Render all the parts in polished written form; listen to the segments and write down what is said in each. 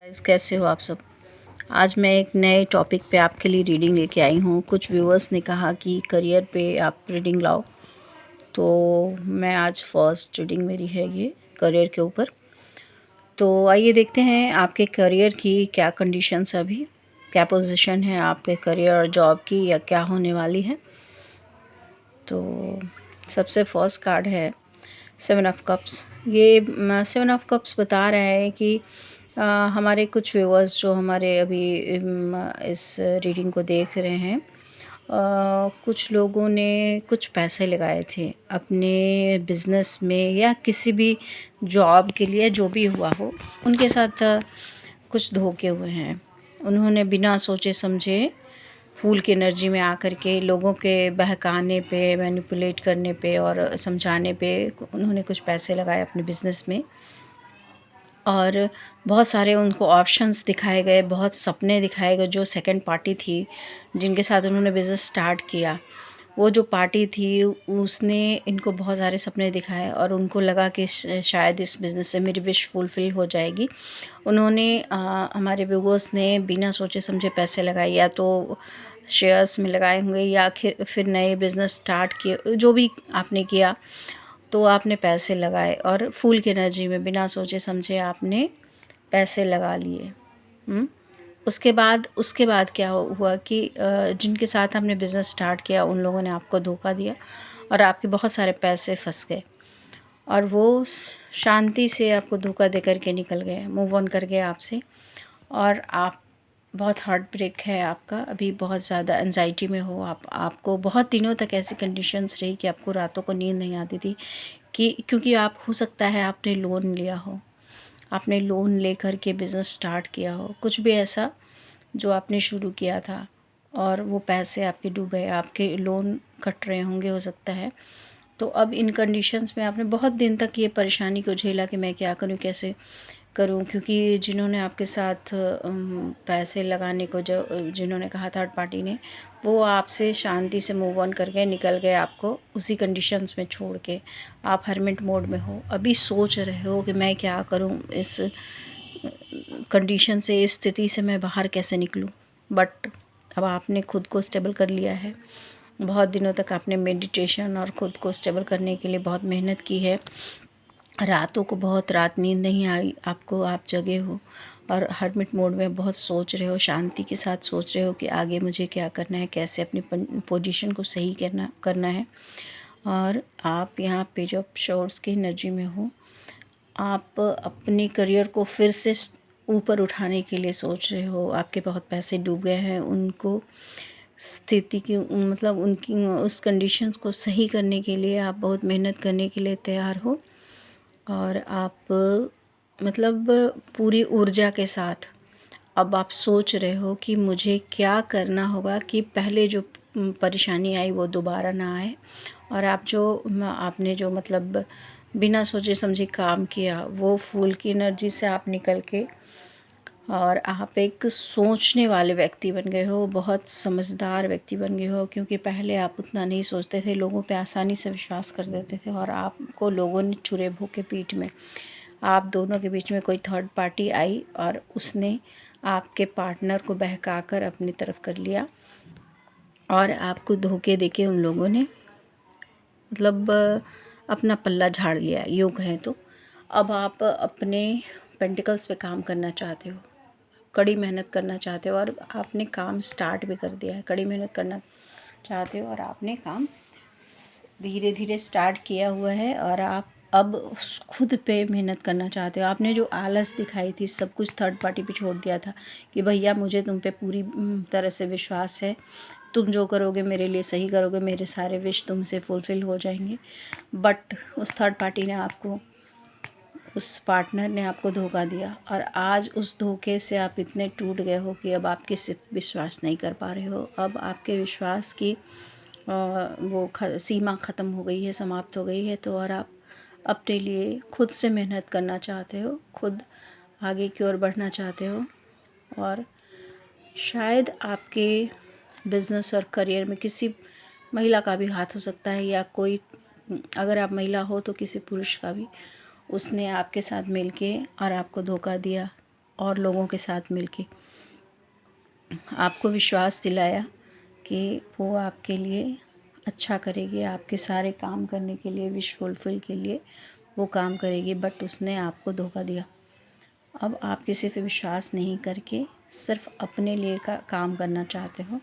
Guys, कैसे हो आप सब। आज मैं एक नए टॉपिक पे आपके लिए रीडिंग लेके आई हूँ। कुछ व्यूअर्स ने कहा कि करियर पे आप रीडिंग लाओ, तो मैं आज फर्स्ट रीडिंग मेरी है ये करियर के ऊपर। तो आइए देखते हैं आपके करियर की क्या कंडीशंस है, अभी क्या पोजीशन है आपके करियर और जॉब की, या क्या होने वाली है। तो सबसे फर्स्ट कार्ड है 7 ऑफ कप्स। ये 7 ऑफ कप्स बता रहा है कि हमारे कुछ व्यूअर्स जो हमारे अभी इस रीडिंग को देख रहे हैं, कुछ लोगों ने कुछ पैसे लगाए थे अपने बिज़नेस में या किसी भी जॉब के लिए, जो भी हुआ हो उनके साथ कुछ धोखे हुए हैं। उन्होंने बिना सोचे समझे फूल की एनर्जी में आकर के लोगों के बहकाने पे, मैनिपुलेट करने पे और समझाने पे उन्होंने कुछ पैसे लगाए अपने बिज़नेस में, और बहुत सारे उनको ऑप्शंस दिखाए गए, बहुत सपने दिखाए गए। जो सेकंड पार्टी थी जिनके साथ उन्होंने बिज़नेस स्टार्ट किया, वो जो पार्टी थी उसने इनको बहुत सारे सपने दिखाए और उनको लगा कि शायद इस बिज़नेस से मेरी विश फुलफ़िल हो जाएगी। उन्होंने हमारे व्यूअर्स ने बिना सोचे समझे पैसे लगाए, या तो शेयर्स में लगाए होंगे या फिर नए बिज़नेस स्टार्ट किए, जो भी आपने किया तो आपने पैसे लगाए और फूल की एनर्जी में बिना सोचे समझे आपने पैसे लगा लिए। उसके बाद क्या हुआ कि जिनके साथ आपने बिज़नेस स्टार्ट किया उन लोगों ने आपको धोखा दिया और आपके बहुत सारे पैसे फंस गए, और वो शांति से आपको धोखा दे करके निकल गए, मूव ऑन कर गए आपसे। और आप बहुत हार्ट ब्रेक है आपका, अभी बहुत ज़्यादा एंजाइटी में हो आपको बहुत दिनों तक ऐसी कंडीशंस रही कि आपको रातों को नींद नहीं आती थी, कि क्योंकि आप हो सकता है आपने लोन लिया हो, आपने लोन लेकर के बिज़नेस स्टार्ट किया हो, कुछ भी ऐसा जो आपने शुरू किया था और वो पैसे आपके डूबे, आपके लोन कट रहे होंगे हो सकता है। तो अब इन कंडीशंस में आपने बहुत दिन तक ये परेशानी को झेला कि मैं क्या करूँ, कैसे करूँ, क्योंकि जिन्होंने आपके साथ पैसे लगाने को जिन्होंने कहा थर्ड पार्टी ने, वो आपसे शांति से मूव ऑन कर गए, निकल गए आपको उसी कंडीशंस में छोड़ के। आप हरमिट मोड में हो, अभी सोच रहे हो कि मैं क्या करूँ, इस कंडीशन से, इस स्थिति से मैं बाहर कैसे निकलूँ। बट अब आपने खुद को स्टेबल कर लिया है। बहुत दिनों तक आपने मेडिटेशन और ख़ुद को स्टेबल करने के लिए बहुत मेहनत की है। रातों को बहुत रात नींद नहीं आई आपको, आप जगे हो और हरमिट मोड में बहुत सोच रहे हो, शांति के साथ सोच रहे हो कि आगे मुझे क्या करना है, कैसे अपनी पोजीशन को सही करना है। और आप यहाँ पेज ऑफ शॉर्ट्स की एनर्जी में हो। आप अपने करियर को फिर से ऊपर उठाने के लिए सोच रहे हो। आपके बहुत पैसे डूब गए हैं, उनको स्थिति की मतलब उनकी उस कंडीशंस को सही करने के लिए आप बहुत मेहनत करने के लिए तैयार हो। और आप मतलब पूरी ऊर्जा के साथ अब आप सोच रहे हो कि मुझे क्या करना होगा कि पहले जो परेशानी आई वो दोबारा ना आए। और आपने जो मतलब बिना सोचे समझे काम किया, वो फूल की एनर्जी से आप निकल के और आप एक सोचने वाले व्यक्ति बन गए हो, बहुत समझदार व्यक्ति बन गए हो। क्योंकि पहले आप उतना नहीं सोचते थे, लोगों पे आसानी से विश्वास कर देते थे और आपको लोगों ने छुरे भूखे पीठ में, आप दोनों के बीच में कोई थर्ड पार्टी आई और उसने आपके पार्टनर को बहकाकर अपनी तरफ कर लिया और आपको धोखे देके उन लोगों ने मतलब अपना पल्ला झाड़ लिया, यूँ कहें तो। अब आप अपने पेंटिकल्स पे काम करना चाहते हो, कड़ी मेहनत करना चाहते हो, और आपने काम स्टार्ट भी कर दिया है। कड़ी मेहनत करना चाहते हो और आपने काम धीरे धीरे स्टार्ट किया हुआ है, और आप अब खुद पे मेहनत करना चाहते हो। आपने जो आलस दिखाई थी, सब कुछ थर्ड पार्टी पे छोड़ दिया था कि भैया मुझे तुम पे पूरी तरह से विश्वास है, तुम जो करोगे मेरे लिए सही करोगे, मेरे सारे विश तुमसे फुलफ़िल हो जाएंगे। बट उस थर्ड पार्टी ने आपको, उस पार्टनर ने आपको धोखा दिया, और आज उस धोखे से आप इतने टूट गए हो कि अब आप किसी पे विश्वास नहीं कर पा रहे हो। अब आपके विश्वास की सीमा ख़त्म हो गई है, समाप्त हो गई है। तो और आप अपने लिए खुद से मेहनत करना चाहते हो, खुद आगे की ओर बढ़ना चाहते हो। और शायद आपके बिज़नेस और करियर में किसी महिला का भी हाथ हो सकता है, या कोई, अगर आप महिला हो तो किसी पुरुष का भी, उसने आपके साथ मिलके और आपको धोखा दिया। और लोगों के साथ मिलके आपको विश्वास दिलाया कि वो आपके लिए अच्छा करेगी, आपके सारे काम करने के लिए, विश फुलफिल के लिए वो काम करेगी, बट उसने आपको धोखा दिया। अब आप किसी पे विश्वास नहीं करके सिर्फ अपने लिए काम करना चाहते हो।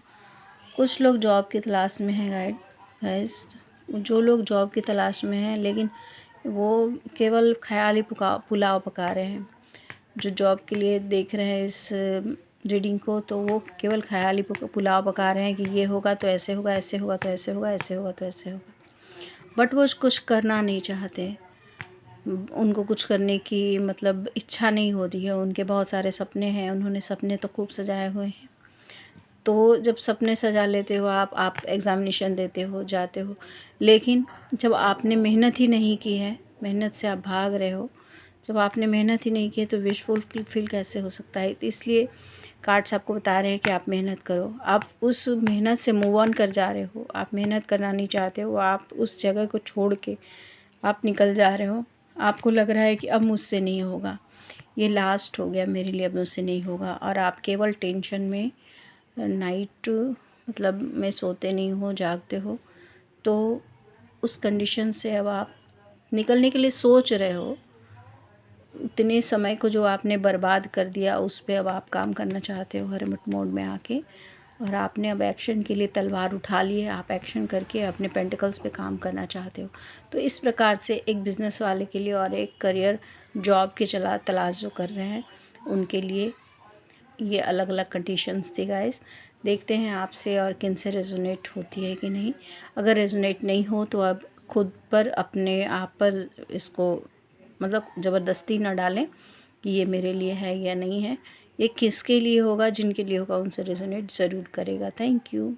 कुछ लोग जॉब की तलाश में हैं गाइस, जो लोग जॉब की तलाश में हैं लेकिन वो केवल ख़याली पुलाव पका रहे हैं। जो जॉब के लिए देख रहे हैं इस रीडिंग को, तो वो केवल ख़याली पुलाव पका रहे हैं कि ये होगा तो ऐसे होगा, ऐसे होगा तो ऐसे होगा, ऐसे होगा तो ऐसे होगा, बट वो कुछ करना नहीं चाहते। उनको कुछ करने की मतलब इच्छा नहीं हो रही है। उनके बहुत सारे सपने हैं, उन्होंने सपने तो खूब सजाए हुए हैं। तो जब सपने सजा लेते हो आप एग्ज़ामिनेशन देते हो, जाते हो, लेकिन जब आपने मेहनत ही नहीं की है, मेहनत से आप भाग रहे हो, जब आपने मेहनत ही नहीं की है तो विश फुलफिल कैसे हो सकता है। तो इसलिए कार्ड्स आपको बता रहे हैं कि आप मेहनत करो। आप उस मेहनत से मूव ऑन कर जा रहे हो, आप मेहनत करना नहीं चाहते हो, आप उस जगह को छोड़ के आप निकल जा रहे हो। आपको लग रहा है कि अब मुझसे नहीं होगा, ये लास्ट हो गया मेरे लिए, अब मुझसे नहीं होगा, और आप केवल टेंशन में नाइट मतलब में सोते नहीं हो, जागते हो। तो उस कंडीशन से अब आप निकलने के लिए सोच रहे हो। इतने समय को जो आपने बर्बाद कर दिया, उस पे अब आप काम करना चाहते हो हरमट मोड में आके, और आपने अब एक्शन के लिए तलवार उठा ली है। आप एक्शन करके अपने पेंटिकल्स पे काम करना चाहते हो। तो इस प्रकार से एक बिज़नेस वाले के लिए और एक करियर जॉब की तलाश जो कर रहे हैं उनके लिए ये अलग अलग कंडीशंस थी गाइस। देखते हैं आपसे और किन से रेजोनेट होती है कि नहीं। अगर रेजोनेट नहीं हो तो आप खुद पर, अपने आप पर इसको मतलब ज़बरदस्ती ना डालें कि ये मेरे लिए है या नहीं है। ये किसके लिए होगा, जिनके लिए होगा उनसे रेजोनेट ज़रूर करेगा। Thank you.